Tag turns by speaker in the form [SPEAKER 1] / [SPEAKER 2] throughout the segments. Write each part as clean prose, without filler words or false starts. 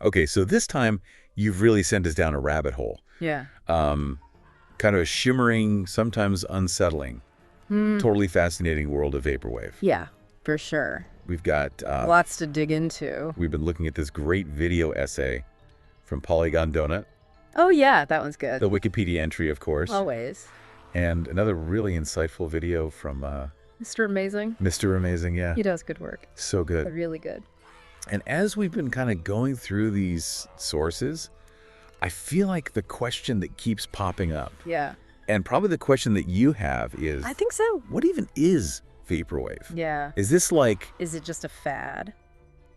[SPEAKER 1] Okay, so this time you've really sent us down a rabbit hole.
[SPEAKER 2] Yeah.
[SPEAKER 1] Kind of a shimmering, sometimes unsettling, totally fascinating world of Vaporwave.
[SPEAKER 2] Yeah, for sure.
[SPEAKER 1] We've got...
[SPEAKER 2] Lots to dig into.
[SPEAKER 1] We've been looking at this great video essay from Polygon Donut.
[SPEAKER 2] Oh, yeah, that one's good.
[SPEAKER 1] The Wikipedia entry, of course.
[SPEAKER 2] Always.
[SPEAKER 1] And another really insightful video from...
[SPEAKER 2] Mr. Amazing.
[SPEAKER 1] Mr. Amazing, yeah.
[SPEAKER 2] He does good work.
[SPEAKER 1] So good.
[SPEAKER 2] Really good.
[SPEAKER 1] And as we've been kind of going through these sources, I feel like the question that keeps popping up,
[SPEAKER 2] Yeah.
[SPEAKER 1] and probably the question that you have is,
[SPEAKER 2] I think so.
[SPEAKER 1] what even is Vaporwave?
[SPEAKER 2] Yeah.
[SPEAKER 1] Is this like,
[SPEAKER 2] Is it just a fad?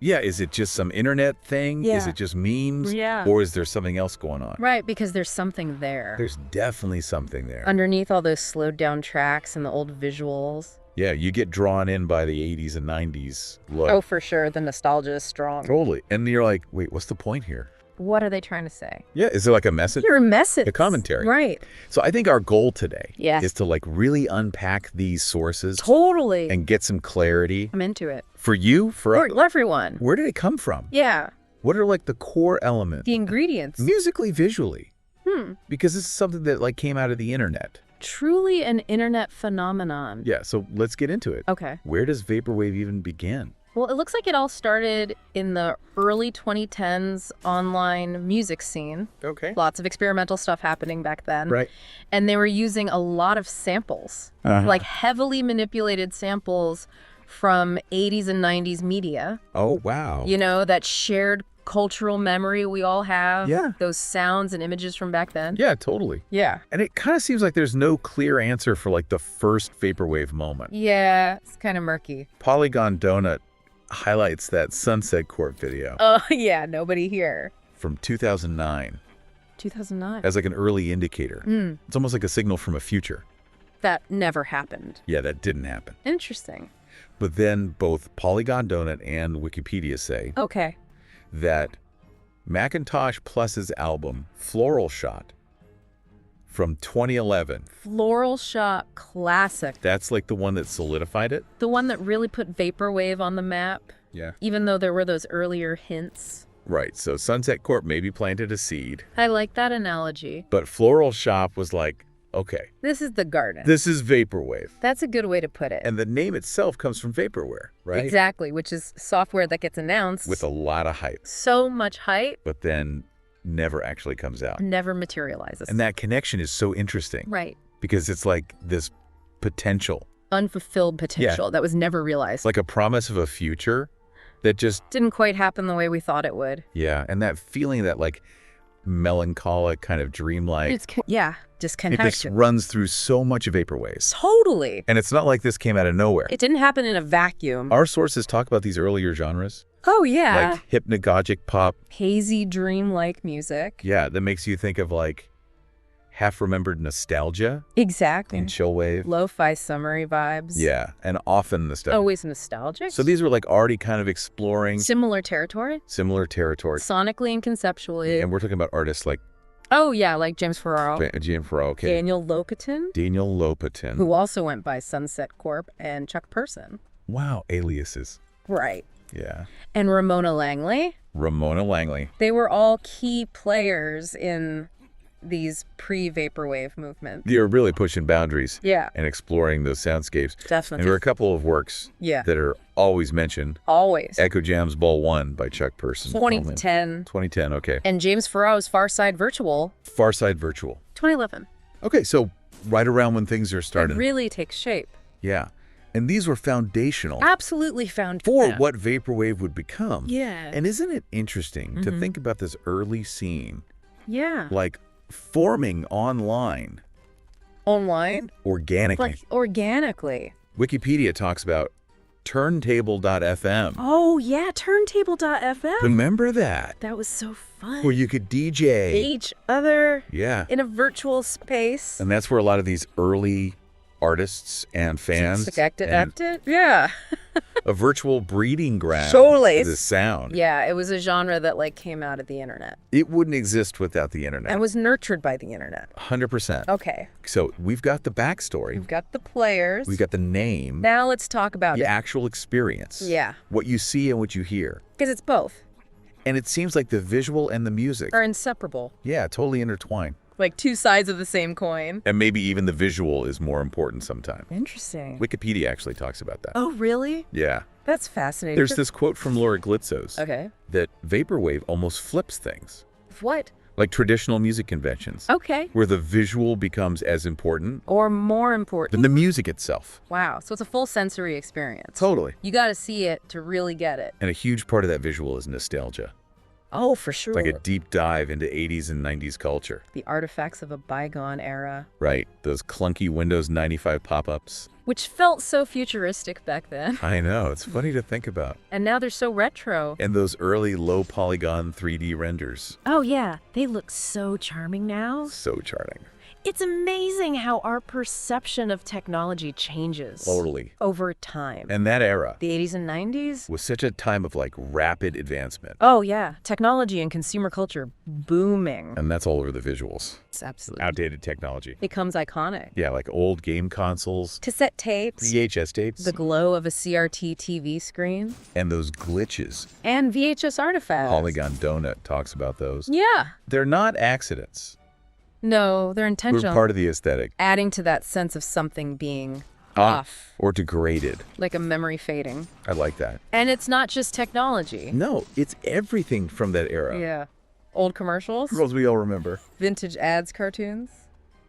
[SPEAKER 1] yeah, is it just some internet thing? Is
[SPEAKER 2] Yeah.
[SPEAKER 1] it just memes?
[SPEAKER 2] Yeah.
[SPEAKER 1] Or is there something else going on?
[SPEAKER 2] Right, because there's something there.
[SPEAKER 1] There's definitely something there.
[SPEAKER 2] Underneath all those slowed down tracks and the old visuals.
[SPEAKER 1] Yeah, you get drawn in by the 80s and 90s look.
[SPEAKER 2] Oh, for sure. The nostalgia is strong.
[SPEAKER 1] Totally. And you're like, wait, what's the point here?
[SPEAKER 2] What are they trying to say?
[SPEAKER 1] Yeah, is there like a message?
[SPEAKER 2] Your message.
[SPEAKER 1] A commentary.
[SPEAKER 2] Right.
[SPEAKER 1] So I think our goal today
[SPEAKER 2] Yes.
[SPEAKER 1] is to like really unpack these sources
[SPEAKER 2] Totally.
[SPEAKER 1] and get some clarity.
[SPEAKER 2] I'm into it.
[SPEAKER 1] For you, for
[SPEAKER 2] Everyone.
[SPEAKER 1] where did it come from?
[SPEAKER 2] Yeah.
[SPEAKER 1] What are like the core elements?
[SPEAKER 2] The ingredients.
[SPEAKER 1] Musically, visually. Because this is something that like came out of the internet.
[SPEAKER 2] Truly an internet phenomenon.
[SPEAKER 1] Yeah, so let's get into it.
[SPEAKER 2] Okay.
[SPEAKER 1] Where does Vaporwave even begin?
[SPEAKER 2] Well, it looks like it all started in the early 2010s online music scene.
[SPEAKER 1] Okay.
[SPEAKER 2] Lots of experimental stuff happening back then.
[SPEAKER 1] Right.
[SPEAKER 2] And they were using a lot of samples, like heavily manipulated samples from 80s and 90s media.
[SPEAKER 1] Oh, wow.
[SPEAKER 2] You know, that shared cultural memory we all have.
[SPEAKER 1] Yeah.
[SPEAKER 2] Those sounds and images from back then.
[SPEAKER 1] Yeah, totally.
[SPEAKER 2] Yeah.
[SPEAKER 1] And it kind of seems like there's no clear answer for like the first Vaporwave moment.
[SPEAKER 2] Yeah, it's kind of murky.
[SPEAKER 1] Polygon Donut highlights that Sunset Corp video
[SPEAKER 2] Oh, yeah, nobody here.
[SPEAKER 1] from 2009
[SPEAKER 2] 2009.
[SPEAKER 1] as like an early indicator. It's almost like a signal from a future.
[SPEAKER 2] That never happened.
[SPEAKER 1] Yeah, that didn't happen.
[SPEAKER 2] Interesting.
[SPEAKER 1] But then both Polygon Donut and Wikipedia say
[SPEAKER 2] Okay.
[SPEAKER 1] that Macintosh Plus's album Floral Shot from 2011,
[SPEAKER 2] Floral Shot classic.
[SPEAKER 1] that's like the one that solidified it.
[SPEAKER 2] The one that really put Vaporwave on the map,
[SPEAKER 1] Yeah.
[SPEAKER 2] even though there were those earlier hints.
[SPEAKER 1] Right, so Sunset Corp maybe planted a seed,
[SPEAKER 2] I like that analogy.
[SPEAKER 1] but Floral Shop was like, okay,
[SPEAKER 2] This is the garden.
[SPEAKER 1] this is Vaporwave.
[SPEAKER 2] That's a good way to put it.
[SPEAKER 1] And the name itself comes from vaporware, right?
[SPEAKER 2] Exactly, which is software that gets announced.
[SPEAKER 1] With a lot of hype,
[SPEAKER 2] so much hype,
[SPEAKER 1] but then never actually comes out.
[SPEAKER 2] never materializes.
[SPEAKER 1] And that connection is so interesting.
[SPEAKER 2] Right.
[SPEAKER 1] Because it's like this potential,
[SPEAKER 2] Unfulfilled potential that was never realized.
[SPEAKER 1] like a promise of a future that just,
[SPEAKER 2] Didn't quite happen the way we thought it would.
[SPEAKER 1] yeah. And that feeling, that like melancholic kind of dreamlike,
[SPEAKER 2] It's
[SPEAKER 1] it
[SPEAKER 2] disconnection.
[SPEAKER 1] just runs through so much of Vaporwave.
[SPEAKER 2] Totally.
[SPEAKER 1] And it's not like this came out of nowhere.
[SPEAKER 2] It didn't happen in a vacuum.
[SPEAKER 1] Our sources talk about these earlier genres,
[SPEAKER 2] Oh, yeah.
[SPEAKER 1] like hypnagogic pop.
[SPEAKER 2] Hazy, dreamlike music.
[SPEAKER 1] Yeah, that makes you think of like half-remembered nostalgia
[SPEAKER 2] Exactly.
[SPEAKER 1] in chillwave.
[SPEAKER 2] Lo-fi summery vibes.
[SPEAKER 1] Yeah, and often the stuff.
[SPEAKER 2] Always nostalgic.
[SPEAKER 1] So these were like already kind of exploring
[SPEAKER 2] Similar territory.
[SPEAKER 1] similar territory.
[SPEAKER 2] Sonically and conceptually.
[SPEAKER 1] And we're talking about artists like
[SPEAKER 2] Oh, yeah, like James Ferraro.
[SPEAKER 1] Jim Farrow, okay.
[SPEAKER 2] Daniel Lopatin,
[SPEAKER 1] Daniel Lopatin.
[SPEAKER 2] who also went by Sunset Corp, and Chuck Person.
[SPEAKER 1] Wow, aliases.
[SPEAKER 2] Right.
[SPEAKER 1] Yeah.
[SPEAKER 2] And Ramona Langley.
[SPEAKER 1] Ramona Langley.
[SPEAKER 2] They were all key players in these pre-Vaporwave movements.
[SPEAKER 1] You're really pushing boundaries
[SPEAKER 2] Yeah,
[SPEAKER 1] and exploring those soundscapes. And
[SPEAKER 2] definitely.
[SPEAKER 1] there are a couple of works
[SPEAKER 2] Yeah,
[SPEAKER 1] that are always mentioned.
[SPEAKER 2] always.
[SPEAKER 1] Echo Jam's Ball 1 by Chuck Person.
[SPEAKER 2] 2010.
[SPEAKER 1] 2010, okay.
[SPEAKER 2] And James Farrow's Far Side Virtual,
[SPEAKER 1] Far Side Virtual.
[SPEAKER 2] 2011.
[SPEAKER 1] Okay, so right around when things are starting.
[SPEAKER 2] It really takes shape.
[SPEAKER 1] Yeah. And these were foundational
[SPEAKER 2] Absolutely found
[SPEAKER 1] for
[SPEAKER 2] yeah.
[SPEAKER 1] what Vaporwave would become.
[SPEAKER 2] Yeah.
[SPEAKER 1] And isn't it interesting to think about this early scene,
[SPEAKER 2] Yeah.
[SPEAKER 1] like forming online
[SPEAKER 2] Online?
[SPEAKER 1] organically?
[SPEAKER 2] Like organically.
[SPEAKER 1] Wikipedia talks about turntable.fm.
[SPEAKER 2] Oh, yeah. Turntable.fm.
[SPEAKER 1] Remember that?
[SPEAKER 2] That was so fun.
[SPEAKER 1] Where you could DJ.
[SPEAKER 2] Each other
[SPEAKER 1] Yeah.
[SPEAKER 2] in a virtual space.
[SPEAKER 1] And that's where a lot of these early artists and fans and
[SPEAKER 2] Yeah.
[SPEAKER 1] a virtual breeding ground
[SPEAKER 2] Totally.
[SPEAKER 1] for this sound.
[SPEAKER 2] Yeah, it was a genre that like came out of the internet
[SPEAKER 1] It wouldn't exist without the internet.
[SPEAKER 2] and was nurtured by the internet.
[SPEAKER 1] 100%.
[SPEAKER 2] Okay,
[SPEAKER 1] So we've got the backstory.
[SPEAKER 2] we've got the players.
[SPEAKER 1] We've got the name.
[SPEAKER 2] Now let's talk about
[SPEAKER 1] the
[SPEAKER 2] it.
[SPEAKER 1] actual experience.
[SPEAKER 2] Yeah,
[SPEAKER 1] What you see and what you hear.
[SPEAKER 2] because it's both.
[SPEAKER 1] And it seems like the visual and the music
[SPEAKER 2] are inseparable.
[SPEAKER 1] yeah, totally intertwined.
[SPEAKER 2] Like two sides of the same coin.
[SPEAKER 1] And maybe even the visual is more important sometimes.
[SPEAKER 2] Interesting.
[SPEAKER 1] Wikipedia actually talks about that.
[SPEAKER 2] Oh, really?
[SPEAKER 1] Yeah.
[SPEAKER 2] That's fascinating.
[SPEAKER 1] There's this quote from Laura Glitzos that Vaporwave almost flips things,
[SPEAKER 2] What?
[SPEAKER 1] like traditional music conventions,
[SPEAKER 2] Okay.
[SPEAKER 1] where the visual becomes as important
[SPEAKER 2] Or more important.
[SPEAKER 1] than the music itself.
[SPEAKER 2] Wow. So it's a full sensory experience.
[SPEAKER 1] Totally.
[SPEAKER 2] You got to see it to really get it.
[SPEAKER 1] And a huge part of that visual is nostalgia.
[SPEAKER 2] Oh, for sure.
[SPEAKER 1] Like a deep dive into 80s and 90s culture.
[SPEAKER 2] The artifacts of a bygone era,
[SPEAKER 1] Right. Those clunky Windows 95 pop-ups.
[SPEAKER 2] which felt so futuristic back then.
[SPEAKER 1] I know. It's funny to think about.
[SPEAKER 2] And now they're so retro.
[SPEAKER 1] And those early low polygon 3D renders.
[SPEAKER 2] Oh, yeah. They look so charming now.
[SPEAKER 1] So charming.
[SPEAKER 2] It's amazing how our perception of technology changes.
[SPEAKER 1] Totally.
[SPEAKER 2] Over time.
[SPEAKER 1] And that era
[SPEAKER 2] The 80s and 90s?
[SPEAKER 1] was such a time of like rapid advancement.
[SPEAKER 2] Oh, yeah. Technology and consumer culture booming.
[SPEAKER 1] And that's all over the visuals.
[SPEAKER 2] It's absolutely.
[SPEAKER 1] Outdated technology.
[SPEAKER 2] Becomes iconic.
[SPEAKER 1] Yeah, like old game consoles,
[SPEAKER 2] Cassette tapes.
[SPEAKER 1] VHS tapes,
[SPEAKER 2] The glow of a CRT TV screen.
[SPEAKER 1] and those glitches.
[SPEAKER 2] And VHS artifacts.
[SPEAKER 1] Polygon Donut talks about those.
[SPEAKER 2] Yeah.
[SPEAKER 1] They're not accidents.
[SPEAKER 2] No, they're
[SPEAKER 1] We're
[SPEAKER 2] intentional.
[SPEAKER 1] part of the aesthetic.
[SPEAKER 2] Adding to that sense of something being off.
[SPEAKER 1] Or degraded.
[SPEAKER 2] Like a memory fading.
[SPEAKER 1] I like that.
[SPEAKER 2] And it's not just technology.
[SPEAKER 1] No, it's everything from that era.
[SPEAKER 2] Yeah. Old commercials.
[SPEAKER 1] Girls we all remember.
[SPEAKER 2] Vintage ads cartoons.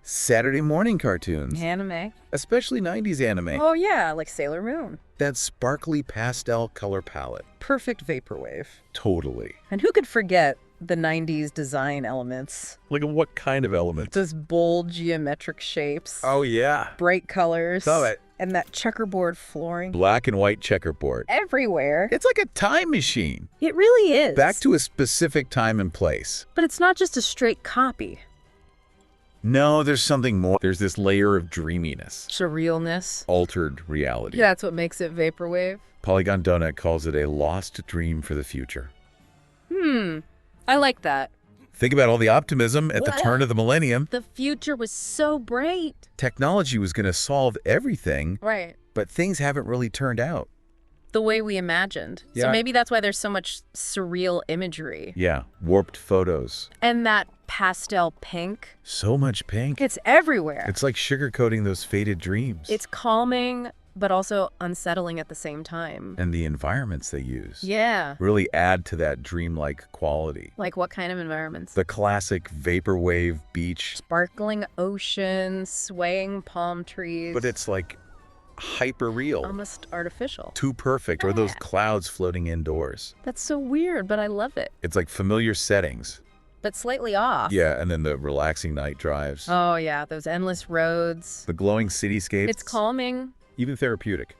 [SPEAKER 1] Saturday morning cartoons.
[SPEAKER 2] Anime.
[SPEAKER 1] Especially 90s anime.
[SPEAKER 2] Oh, yeah, like Sailor Moon.
[SPEAKER 1] That sparkly pastel color palette.
[SPEAKER 2] Perfect vaporwave.
[SPEAKER 1] Totally.
[SPEAKER 2] And who could forget the 90s design elements?
[SPEAKER 1] Like what kind of elements?
[SPEAKER 2] Those bold geometric shapes.
[SPEAKER 1] Oh, yeah.
[SPEAKER 2] Bright colors.
[SPEAKER 1] Love it.
[SPEAKER 2] And that checkerboard flooring.
[SPEAKER 1] Black and white checkerboard.
[SPEAKER 2] Everywhere.
[SPEAKER 1] It's like a time machine.
[SPEAKER 2] It really is.
[SPEAKER 1] Back to a specific time and place.
[SPEAKER 2] But it's not just a straight copy.
[SPEAKER 1] No, there's something more. There's this layer of dreaminess.
[SPEAKER 2] Surrealness.
[SPEAKER 1] Altered reality.
[SPEAKER 2] Yeah, that's what makes it vaporwave.
[SPEAKER 1] Polygon Donut calls it a lost dream for the future.
[SPEAKER 2] I like that.
[SPEAKER 1] Think about all the optimism at the turn of the millennium.
[SPEAKER 2] The future was so bright.
[SPEAKER 1] Technology was going to solve everything,
[SPEAKER 2] Right.
[SPEAKER 1] but things haven't really turned out.
[SPEAKER 2] The way we imagined.
[SPEAKER 1] Yeah.
[SPEAKER 2] So maybe that's why there's so much surreal imagery.
[SPEAKER 1] Yeah, warped photos.
[SPEAKER 2] And that pastel pink.
[SPEAKER 1] So much pink.
[SPEAKER 2] It's everywhere.
[SPEAKER 1] It's like sugarcoating those faded dreams.
[SPEAKER 2] It's calming, but also unsettling at the same time.
[SPEAKER 1] And the environments they use
[SPEAKER 2] Yeah.
[SPEAKER 1] really add to that dreamlike quality.
[SPEAKER 2] Like what kind of environments?
[SPEAKER 1] The classic vaporwave beach,
[SPEAKER 2] Sparkling ocean, swaying palm trees.
[SPEAKER 1] but it's like hyper real.
[SPEAKER 2] almost artificial.
[SPEAKER 1] Too perfect, or those clouds floating indoors.
[SPEAKER 2] That's so weird, but I love it.
[SPEAKER 1] It's like familiar settings.
[SPEAKER 2] But slightly off.
[SPEAKER 1] Yeah, and then the relaxing night drives.
[SPEAKER 2] Oh, yeah, those endless roads.
[SPEAKER 1] The glowing cityscapes.
[SPEAKER 2] It's calming,
[SPEAKER 1] Even therapeutic.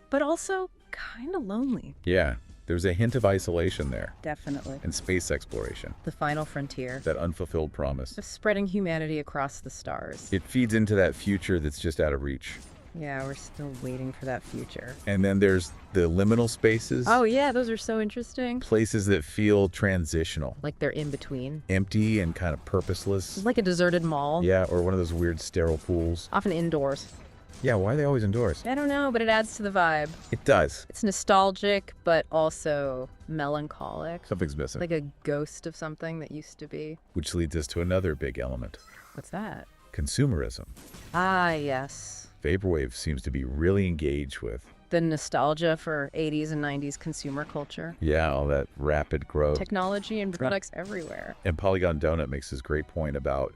[SPEAKER 2] but also kind of lonely.
[SPEAKER 1] Yeah, there's a hint of isolation there.
[SPEAKER 2] Definitely.
[SPEAKER 1] And space exploration.
[SPEAKER 2] The final frontier.
[SPEAKER 1] That unfulfilled promise.
[SPEAKER 2] Of spreading humanity across the stars.
[SPEAKER 1] It feeds into that future that's just out of reach.
[SPEAKER 2] Yeah, we're still waiting for that future.
[SPEAKER 1] And then there's the liminal spaces.
[SPEAKER 2] Oh, yeah, those are so interesting.
[SPEAKER 1] Places that feel transitional.
[SPEAKER 2] Like they're in between.
[SPEAKER 1] Empty and kind of purposeless.
[SPEAKER 2] It's like a deserted mall.
[SPEAKER 1] Yeah, or one of those weird sterile pools.
[SPEAKER 2] Often indoors.
[SPEAKER 1] Yeah, why are they always indoors?
[SPEAKER 2] I don't know, but it adds to the vibe.
[SPEAKER 1] It does.
[SPEAKER 2] It's nostalgic, but also melancholic.
[SPEAKER 1] Something's missing.
[SPEAKER 2] Like a ghost of something that used to be.
[SPEAKER 1] Which leads us to another big element.
[SPEAKER 2] What's that?
[SPEAKER 1] Consumerism.
[SPEAKER 2] Ah, yes.
[SPEAKER 1] Vaporwave seems to be really engaged with.
[SPEAKER 2] The nostalgia for 80s and 90s consumer culture.
[SPEAKER 1] Yeah, all that rapid growth.
[SPEAKER 2] Technology and products everywhere.
[SPEAKER 1] And Polygon Donut makes this great point about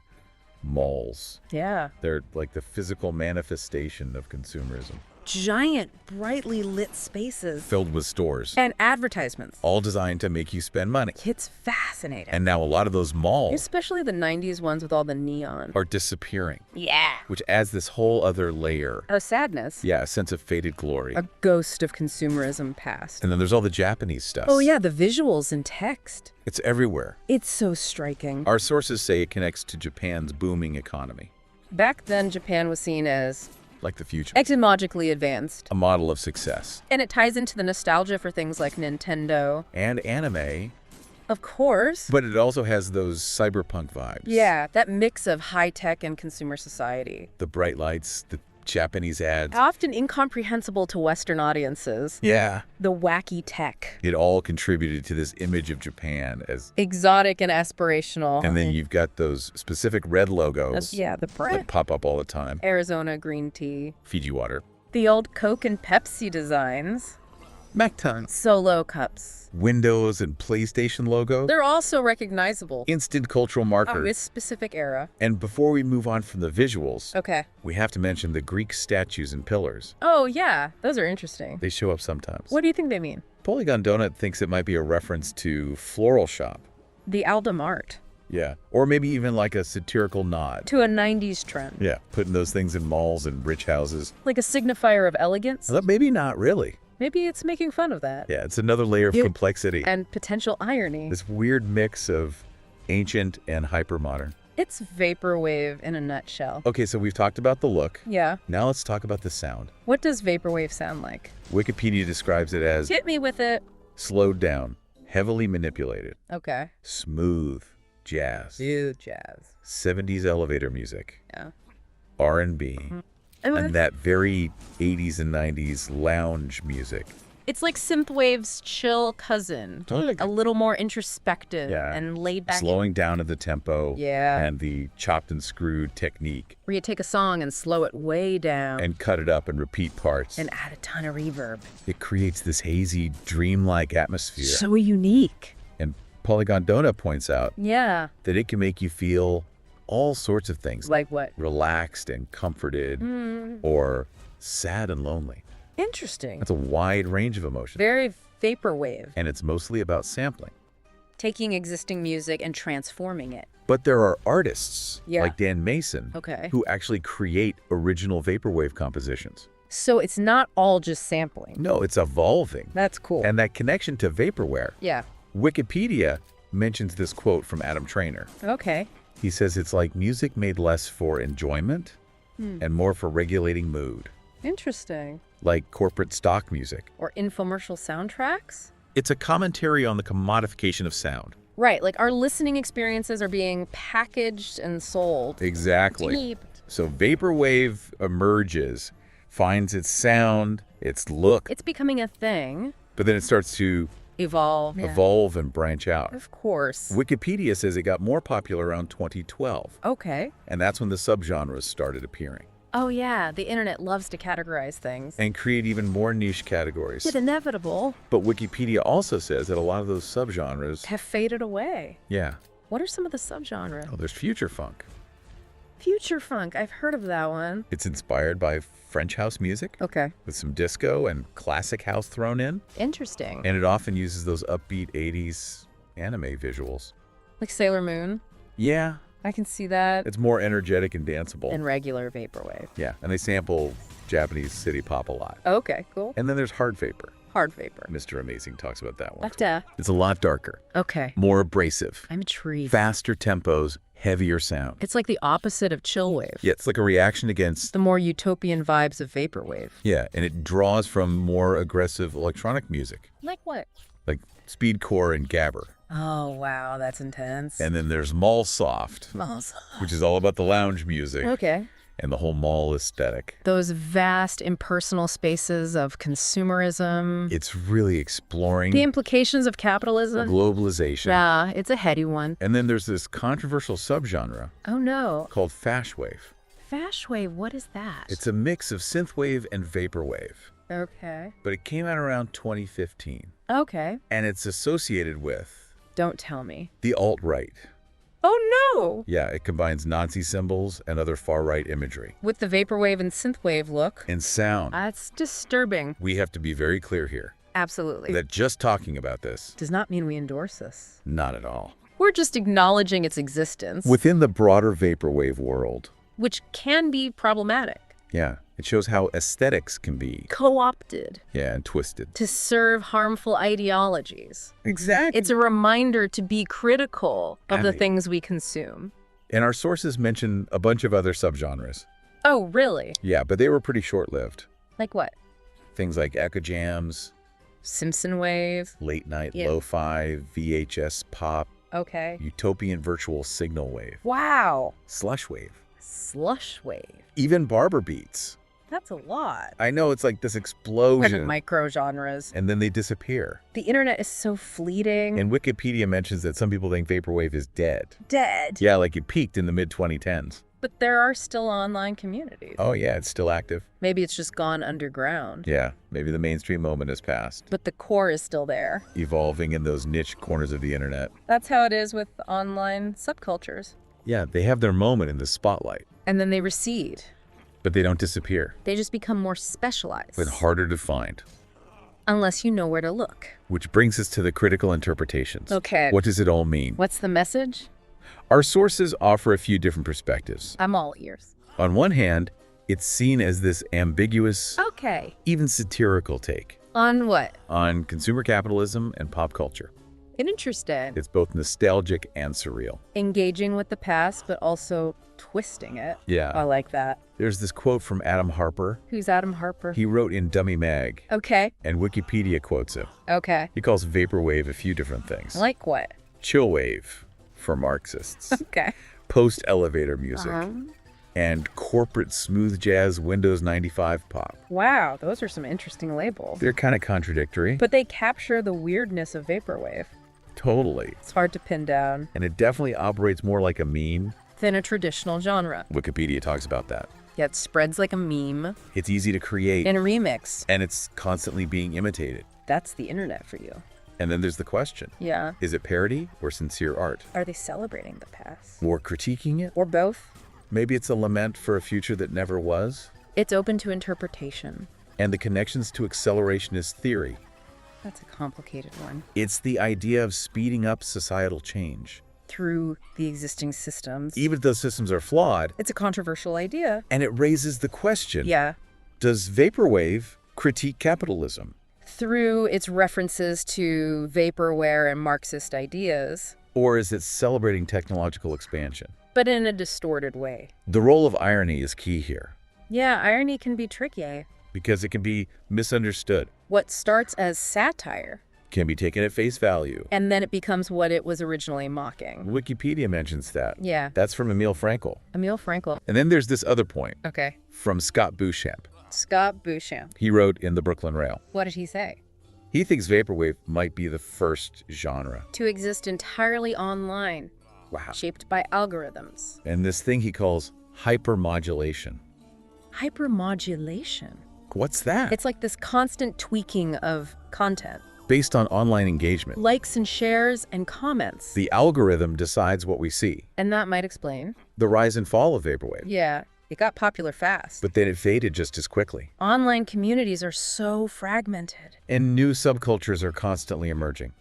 [SPEAKER 1] malls.
[SPEAKER 2] Yeah.
[SPEAKER 1] They're like the physical manifestation of consumerism.
[SPEAKER 2] Giant, brightly lit spaces.
[SPEAKER 1] Filled with stores.
[SPEAKER 2] And advertisements.
[SPEAKER 1] All designed to make you spend money.
[SPEAKER 2] It's fascinating.
[SPEAKER 1] And now a lot of those malls
[SPEAKER 2] Especially the 90s ones with all the neon.
[SPEAKER 1] are disappearing.
[SPEAKER 2] Yeah.
[SPEAKER 1] Which adds this whole other layer.
[SPEAKER 2] A sadness.
[SPEAKER 1] Yeah, a sense of faded glory.
[SPEAKER 2] A ghost of consumerism past.
[SPEAKER 1] And then there's all the Japanese stuff.
[SPEAKER 2] Oh, yeah, the visuals and text.
[SPEAKER 1] It's everywhere.
[SPEAKER 2] It's so striking.
[SPEAKER 1] Our sources say it connects to Japan's booming economy.
[SPEAKER 2] Back then, Japan was seen as
[SPEAKER 1] Like the future.
[SPEAKER 2] technologically advanced.
[SPEAKER 1] A model of success.
[SPEAKER 2] And it ties into the nostalgia for things like Nintendo.
[SPEAKER 1] And anime.
[SPEAKER 2] Of course.
[SPEAKER 1] But it also has those cyberpunk vibes.
[SPEAKER 2] Yeah, that mix of high-tech and consumer society.
[SPEAKER 1] The bright lights, the Japanese ads.
[SPEAKER 2] Often incomprehensible to Western audiences.
[SPEAKER 1] Yeah.
[SPEAKER 2] The wacky tech.
[SPEAKER 1] It all contributed to this image of Japan as
[SPEAKER 2] exotic and aspirational.
[SPEAKER 1] And then you've got those specific red logos.
[SPEAKER 2] Yeah, the print.
[SPEAKER 1] That pop up all the time.
[SPEAKER 2] Arizona green tea.
[SPEAKER 1] Fiji water.
[SPEAKER 2] The old Coke and Pepsi designs.
[SPEAKER 1] Macton.
[SPEAKER 2] Solo cups.
[SPEAKER 1] Windows and PlayStation logos.
[SPEAKER 2] They're also recognizable.
[SPEAKER 1] Instant cultural markers.
[SPEAKER 2] Of this specific era.
[SPEAKER 1] And before we move on from the visuals,
[SPEAKER 2] okay,
[SPEAKER 1] we have to mention the Greek statues and pillars.
[SPEAKER 2] Oh, yeah. Those are interesting.
[SPEAKER 1] They show up sometimes.
[SPEAKER 2] What do you think they mean?
[SPEAKER 1] Polygon Donut thinks it might be a reference to Floral Shop.
[SPEAKER 2] The Aldam art.
[SPEAKER 1] Yeah. Or maybe even like a satirical nod.
[SPEAKER 2] To a 90s trend.
[SPEAKER 1] Yeah. Putting those things in malls and rich houses.
[SPEAKER 2] Like a signifier of elegance?
[SPEAKER 1] Well, maybe not really.
[SPEAKER 2] Maybe it's making fun of that.
[SPEAKER 1] Yeah, it's another layer of complexity.
[SPEAKER 2] And potential irony.
[SPEAKER 1] This weird mix of ancient and hypermodern.
[SPEAKER 2] It's Vaporwave in a nutshell.
[SPEAKER 1] Okay, so we've talked about the look.
[SPEAKER 2] Yeah.
[SPEAKER 1] Now let's talk about the sound.
[SPEAKER 2] What does Vaporwave sound like?
[SPEAKER 1] Wikipedia describes it as...
[SPEAKER 2] Hit me with it.
[SPEAKER 1] Slowed down, heavily manipulated.
[SPEAKER 2] Okay.
[SPEAKER 1] Smooth jazz.
[SPEAKER 2] Smooth jazz.
[SPEAKER 1] 70s elevator music.
[SPEAKER 2] Yeah.
[SPEAKER 1] R&B. And that very 80s and 90s lounge music.
[SPEAKER 2] It's like synthwave's chill cousin.
[SPEAKER 1] Totally.
[SPEAKER 2] A little more introspective and laid back.
[SPEAKER 1] Slowing down at the tempo.
[SPEAKER 2] Yeah.
[SPEAKER 1] And the chopped and screwed technique.
[SPEAKER 2] Where you take a song and slow it way down.
[SPEAKER 1] And cut it up and repeat parts.
[SPEAKER 2] And add a ton of reverb.
[SPEAKER 1] It creates this hazy, dreamlike atmosphere.
[SPEAKER 2] So unique.
[SPEAKER 1] And Polygon Donut points out
[SPEAKER 2] that
[SPEAKER 1] it can make you feel all sorts of things.
[SPEAKER 2] Like what?
[SPEAKER 1] Relaxed and comforted or sad and lonely.
[SPEAKER 2] Interesting.
[SPEAKER 1] That's a wide range of emotions.
[SPEAKER 2] Very Vaporwave.
[SPEAKER 1] And it's mostly about sampling.
[SPEAKER 2] Taking existing music and transforming it.
[SPEAKER 1] But there are artists like Dan Mason who actually create original Vaporwave compositions.
[SPEAKER 2] So it's not all just sampling.
[SPEAKER 1] No, it's evolving.
[SPEAKER 2] That's cool.
[SPEAKER 1] And that connection to Vaporware.
[SPEAKER 2] Yeah.
[SPEAKER 1] Wikipedia mentions this quote from Adam Trainor.
[SPEAKER 2] Okay.
[SPEAKER 1] He says it's like music made less for enjoyment and more for regulating mood.
[SPEAKER 2] Interesting.
[SPEAKER 1] Like corporate stock music.
[SPEAKER 2] Or infomercial soundtracks?
[SPEAKER 1] It's a commentary on the commodification of sound.
[SPEAKER 2] Right, like our listening experiences are being packaged and sold.
[SPEAKER 1] Exactly.
[SPEAKER 2] Deep.
[SPEAKER 1] So Vaporwave emerges, finds its sound, its look.
[SPEAKER 2] It's becoming a thing.
[SPEAKER 1] But then it starts to
[SPEAKER 2] evolve
[SPEAKER 1] and branch out.
[SPEAKER 2] Of course.
[SPEAKER 1] Wikipedia says it got more popular around 2012.
[SPEAKER 2] Okay.
[SPEAKER 1] And that's when the subgenres started appearing.
[SPEAKER 2] Oh yeah, the internet loves to categorize things.
[SPEAKER 1] And create even more niche categories.
[SPEAKER 2] It's inevitable.
[SPEAKER 1] But Wikipedia also says that a lot of those subgenres
[SPEAKER 2] have faded away.
[SPEAKER 1] Yeah.
[SPEAKER 2] What are some of the subgenres?
[SPEAKER 1] Oh, there's future funk.
[SPEAKER 2] Future funk, I've heard of that one.
[SPEAKER 1] It's inspired by French house music.
[SPEAKER 2] Okay.
[SPEAKER 1] With some disco and classic house thrown in.
[SPEAKER 2] Interesting.
[SPEAKER 1] And it often uses those upbeat 80s anime visuals.
[SPEAKER 2] Like Sailor Moon?
[SPEAKER 1] Yeah.
[SPEAKER 2] I can see that.
[SPEAKER 1] It's more energetic and danceable.
[SPEAKER 2] And regular Vaporwave.
[SPEAKER 1] Yeah, and they sample Japanese city pop a lot.
[SPEAKER 2] Okay, cool.
[SPEAKER 1] And then there's Hard Vapor.
[SPEAKER 2] Hard Vapor.
[SPEAKER 1] Mr. Amazing talks about that one.
[SPEAKER 2] Duh.
[SPEAKER 1] It's a lot darker.
[SPEAKER 2] Okay.
[SPEAKER 1] More abrasive.
[SPEAKER 2] I'm intrigued.
[SPEAKER 1] Faster tempos, heavier sound.
[SPEAKER 2] It's like the opposite of chillwave.
[SPEAKER 1] Yeah, it's like a reaction against
[SPEAKER 2] the more utopian vibes of Vaporwave.
[SPEAKER 1] Yeah, and it draws from more aggressive electronic music.
[SPEAKER 2] Like what?
[SPEAKER 1] Like speedcore and gabber.
[SPEAKER 2] Oh, wow, that's intense.
[SPEAKER 1] And then there's Mall Soft, which is all about the lounge music.
[SPEAKER 2] Okay.
[SPEAKER 1] And the whole mall aesthetic.
[SPEAKER 2] Those vast impersonal spaces of consumerism.
[SPEAKER 1] It's really exploring
[SPEAKER 2] the implications of capitalism.
[SPEAKER 1] Globalization.
[SPEAKER 2] Yeah, it's a heady one.
[SPEAKER 1] And then there's this controversial subgenre.
[SPEAKER 2] Oh, no.
[SPEAKER 1] Called Fashwave.
[SPEAKER 2] Fashwave, what is that?
[SPEAKER 1] It's a mix of synthwave and vaporwave.
[SPEAKER 2] Okay.
[SPEAKER 1] But it came out around 2015.
[SPEAKER 2] Okay.
[SPEAKER 1] And it's associated with...
[SPEAKER 2] Don't tell me.
[SPEAKER 1] The alt-right.
[SPEAKER 2] Oh, no!
[SPEAKER 1] Yeah, it combines Nazi symbols and other far-right imagery.
[SPEAKER 2] With the Vaporwave and synthwave look.
[SPEAKER 1] And sound.
[SPEAKER 2] That's disturbing.
[SPEAKER 1] We have to be very clear here.
[SPEAKER 2] Absolutely.
[SPEAKER 1] That just talking about this...
[SPEAKER 2] does not mean we endorse this.
[SPEAKER 1] Not at all.
[SPEAKER 2] We're just acknowledging its existence.
[SPEAKER 1] Within the broader Vaporwave world.
[SPEAKER 2] Which can be problematic.
[SPEAKER 1] Yeah, it shows how aesthetics can be...
[SPEAKER 2] co-opted.
[SPEAKER 1] Yeah, and twisted.
[SPEAKER 2] To serve harmful ideologies.
[SPEAKER 1] Exactly.
[SPEAKER 2] It's a reminder to be critical of the things we consume.
[SPEAKER 1] And our sources mention a bunch of other subgenres.
[SPEAKER 2] Oh, really?
[SPEAKER 1] Yeah, but they were pretty short-lived.
[SPEAKER 2] Like what?
[SPEAKER 1] Things like Echo Jams.
[SPEAKER 2] Simpson Wave.
[SPEAKER 1] Late night lo-fi, VHS pop.
[SPEAKER 2] Okay.
[SPEAKER 1] Utopian virtual signal wave.
[SPEAKER 2] Wow.
[SPEAKER 1] Slush wave.
[SPEAKER 2] Slush wave.
[SPEAKER 1] Even barber beats.
[SPEAKER 2] That's a lot.
[SPEAKER 1] I know, it's like this
[SPEAKER 2] Like
[SPEAKER 1] explosion.
[SPEAKER 2] micro-genres.
[SPEAKER 1] And then they disappear.
[SPEAKER 2] The internet is so fleeting.
[SPEAKER 1] And Wikipedia mentions that some people think Vaporwave is dead.
[SPEAKER 2] Dead.
[SPEAKER 1] Yeah, like it peaked in the mid-2010s.
[SPEAKER 2] But there are still online communities.
[SPEAKER 1] Oh yeah, it's still active.
[SPEAKER 2] Maybe it's just gone underground.
[SPEAKER 1] Yeah, maybe the mainstream moment has passed.
[SPEAKER 2] But the core is still there.
[SPEAKER 1] Evolving in those niche corners of the internet.
[SPEAKER 2] That's how it is with online subcultures.
[SPEAKER 1] Yeah, they have their moment in the spotlight.
[SPEAKER 2] And then they recede.
[SPEAKER 1] But they don't disappear.
[SPEAKER 2] They just become more specialized.
[SPEAKER 1] But harder to find.
[SPEAKER 2] Unless you know where to look.
[SPEAKER 1] Which brings us to the critical interpretations.
[SPEAKER 2] Okay.
[SPEAKER 1] What does it all mean?
[SPEAKER 2] What's the message?
[SPEAKER 1] Our sources offer a few different perspectives.
[SPEAKER 2] I'm all ears.
[SPEAKER 1] On one hand, it's seen as this ambiguous,
[SPEAKER 2] Okay.
[SPEAKER 1] even satirical take
[SPEAKER 2] On what?
[SPEAKER 1] on consumer capitalism and pop culture.
[SPEAKER 2] Interesting.
[SPEAKER 1] It's both nostalgic and surreal.
[SPEAKER 2] Engaging with the past, but also twisting it. I
[SPEAKER 1] Yeah.
[SPEAKER 2] like that.
[SPEAKER 1] There's this quote from Adam Harper.
[SPEAKER 2] Who's Adam Harper?
[SPEAKER 1] He wrote in Dummy Mag,
[SPEAKER 2] Okay.
[SPEAKER 1] and Wikipedia quotes him.
[SPEAKER 2] Okay.
[SPEAKER 1] He calls Vaporwave a few different things.
[SPEAKER 2] Like what?
[SPEAKER 1] Chillwave for Marxists,
[SPEAKER 2] Okay.
[SPEAKER 1] post-elevator music, and corporate smooth jazz Windows 95 pop.
[SPEAKER 2] Wow, those are some interesting labels.
[SPEAKER 1] They're kind of contradictory.
[SPEAKER 2] But they capture the weirdness of Vaporwave.
[SPEAKER 1] Totally.
[SPEAKER 2] It's hard to pin down.
[SPEAKER 1] And it definitely operates more like a meme.
[SPEAKER 2] Than a traditional genre.
[SPEAKER 1] Wikipedia talks about that.
[SPEAKER 2] Yet spreads like a meme.
[SPEAKER 1] It's easy to create,
[SPEAKER 2] In a remix.
[SPEAKER 1] and it's constantly being imitated.
[SPEAKER 2] That's the internet for you.
[SPEAKER 1] And then there's the question.
[SPEAKER 2] Yeah.
[SPEAKER 1] Is it parody or sincere art?
[SPEAKER 2] Are they celebrating the past?
[SPEAKER 1] Or critiquing it?
[SPEAKER 2] Or both?
[SPEAKER 1] Maybe it's a lament for a future that never was?
[SPEAKER 2] It's open to interpretation.
[SPEAKER 1] And the connections to accelerationist theory.
[SPEAKER 2] That's a complicated one.
[SPEAKER 1] It's the idea of speeding up societal change.
[SPEAKER 2] Through the existing systems.
[SPEAKER 1] Even if those systems are flawed,
[SPEAKER 2] It's a controversial idea.
[SPEAKER 1] and it raises the question,
[SPEAKER 2] Yeah.
[SPEAKER 1] does Vaporwave critique capitalism?
[SPEAKER 2] Through its references to vaporware and Marxist ideas,
[SPEAKER 1] Or is it celebrating technological expansion?
[SPEAKER 2] but in a distorted way.
[SPEAKER 1] The role of irony is key here,
[SPEAKER 2] Yeah, irony can be tricky.
[SPEAKER 1] because it can be misunderstood,
[SPEAKER 2] What starts as satire,
[SPEAKER 1] can be taken at face value.
[SPEAKER 2] and then it becomes what it was originally mocking.
[SPEAKER 1] Wikipedia mentions that.
[SPEAKER 2] Yeah.
[SPEAKER 1] That's from Emil Frankl.
[SPEAKER 2] Emil Frankl.
[SPEAKER 1] And then there's this other point
[SPEAKER 2] Okay.
[SPEAKER 1] from Scott Beauchamp.
[SPEAKER 2] Scott Beauchamp.
[SPEAKER 1] He wrote in the Brooklyn Rail.
[SPEAKER 2] What did he say?
[SPEAKER 1] He thinks Vaporwave might be the first genre.
[SPEAKER 2] To exist entirely online,
[SPEAKER 1] Wow.
[SPEAKER 2] shaped by algorithms.
[SPEAKER 1] And this thing he calls hypermodulation.
[SPEAKER 2] Hypermodulation.
[SPEAKER 1] What's that?
[SPEAKER 2] It's like this constant tweaking of content.
[SPEAKER 1] Based on online engagement.
[SPEAKER 2] Likes and shares and comments.
[SPEAKER 1] The algorithm decides what we see.
[SPEAKER 2] And that might explain.
[SPEAKER 1] The rise and fall of Vaporwave.
[SPEAKER 2] Yeah, it got popular fast.
[SPEAKER 1] But then it faded just as quickly.
[SPEAKER 2] Online communities are so fragmented.
[SPEAKER 1] And new subcultures are constantly emerging.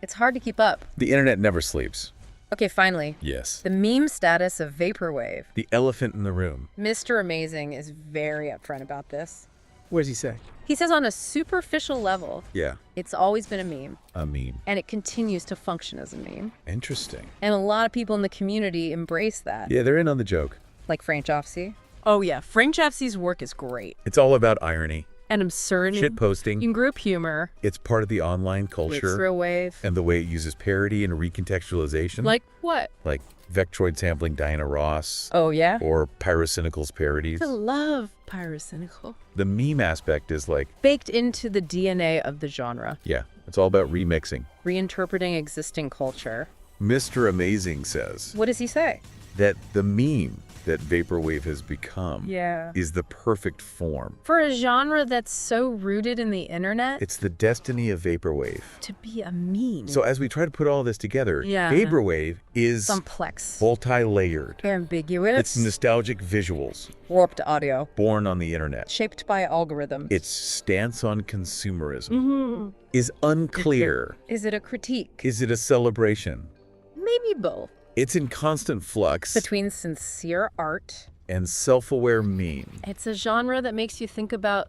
[SPEAKER 2] It's hard to keep up.
[SPEAKER 1] The internet never sleeps.
[SPEAKER 2] Okay, finally.
[SPEAKER 1] Yes.
[SPEAKER 2] The meme status of Vaporwave.
[SPEAKER 1] The elephant in the room.
[SPEAKER 2] Mr. Amazing is very upfront about this.
[SPEAKER 3] What does he say?
[SPEAKER 2] He says on a superficial level,
[SPEAKER 1] Yeah.
[SPEAKER 2] it's always been a meme,
[SPEAKER 1] A meme.
[SPEAKER 2] and it continues to function as a meme.
[SPEAKER 1] Interesting.
[SPEAKER 2] And a lot of people in the community embrace that.
[SPEAKER 1] Yeah, they're in on the joke.
[SPEAKER 2] Like Frank Jofsy. Oh yeah, Frank Jofsy's work is great.
[SPEAKER 1] It's all about irony.
[SPEAKER 2] And absurd.
[SPEAKER 1] Shit posting.
[SPEAKER 2] In group humor.
[SPEAKER 1] It's part of the online
[SPEAKER 2] With
[SPEAKER 1] culture.
[SPEAKER 2] throw wave.
[SPEAKER 1] And the way it uses parody and recontextualization.
[SPEAKER 2] Like what?
[SPEAKER 1] Like Vectroid sampling Diana Ross.
[SPEAKER 2] Oh yeah?
[SPEAKER 1] Or Pyrocynical's parodies.
[SPEAKER 2] I love pyrocynical.
[SPEAKER 1] The meme aspect is like,
[SPEAKER 2] Baked into the DNA of the genre.
[SPEAKER 1] yeah, it's all about remixing.
[SPEAKER 2] Reinterpreting existing culture.
[SPEAKER 1] Mr. Amazing says
[SPEAKER 2] What does he say?
[SPEAKER 1] that the meme that Vaporwave has become
[SPEAKER 2] Yeah.
[SPEAKER 1] is the perfect form.
[SPEAKER 2] For a genre that's so rooted in the internet,
[SPEAKER 1] It's the destiny of Vaporwave.
[SPEAKER 2] to be a meme.
[SPEAKER 1] So as we try to put all this together,
[SPEAKER 2] Yeah.
[SPEAKER 1] Vaporwave is
[SPEAKER 2] complex.
[SPEAKER 1] multi-layered.
[SPEAKER 2] Ambiguous.
[SPEAKER 1] It's nostalgic visuals
[SPEAKER 2] warped audio.
[SPEAKER 1] born on the internet.
[SPEAKER 2] Shaped by algorithms.
[SPEAKER 1] Its stance on consumerism
[SPEAKER 2] Mhm.
[SPEAKER 1] is unclear.
[SPEAKER 2] Is it a critique?
[SPEAKER 1] Is it a celebration?
[SPEAKER 2] Maybe both.
[SPEAKER 1] It's in constant flux
[SPEAKER 2] Between sincere art.
[SPEAKER 1] and self-aware meme.
[SPEAKER 2] It's a genre that makes you think about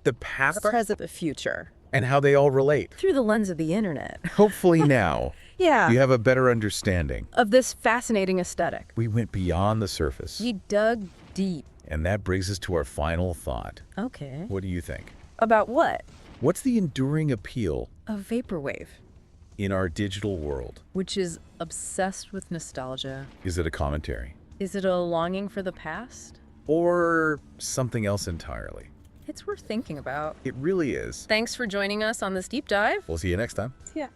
[SPEAKER 1] The past
[SPEAKER 2] the present, the future.
[SPEAKER 1] and how they all relate.
[SPEAKER 2] Through the lens of the internet.
[SPEAKER 1] Hopefully now
[SPEAKER 2] Yeah.
[SPEAKER 1] you have a better understanding.
[SPEAKER 2] Of this fascinating aesthetic.
[SPEAKER 1] We went beyond the surface.
[SPEAKER 2] We dug deep.
[SPEAKER 1] And that brings us to our final thought.
[SPEAKER 2] Okay.
[SPEAKER 1] What do you think?
[SPEAKER 2] About what?
[SPEAKER 1] What's the enduring appeal
[SPEAKER 2] A vaporwave.
[SPEAKER 1] in our digital world?
[SPEAKER 2] Which is obsessed with nostalgia.
[SPEAKER 1] Is it a commentary?
[SPEAKER 2] Is it a longing for the past?
[SPEAKER 1] or something else entirely?
[SPEAKER 2] It's worth thinking about.
[SPEAKER 1] It really is.
[SPEAKER 2] Thanks for joining us on this deep dive.
[SPEAKER 1] We'll see you next time.
[SPEAKER 2] Yeah.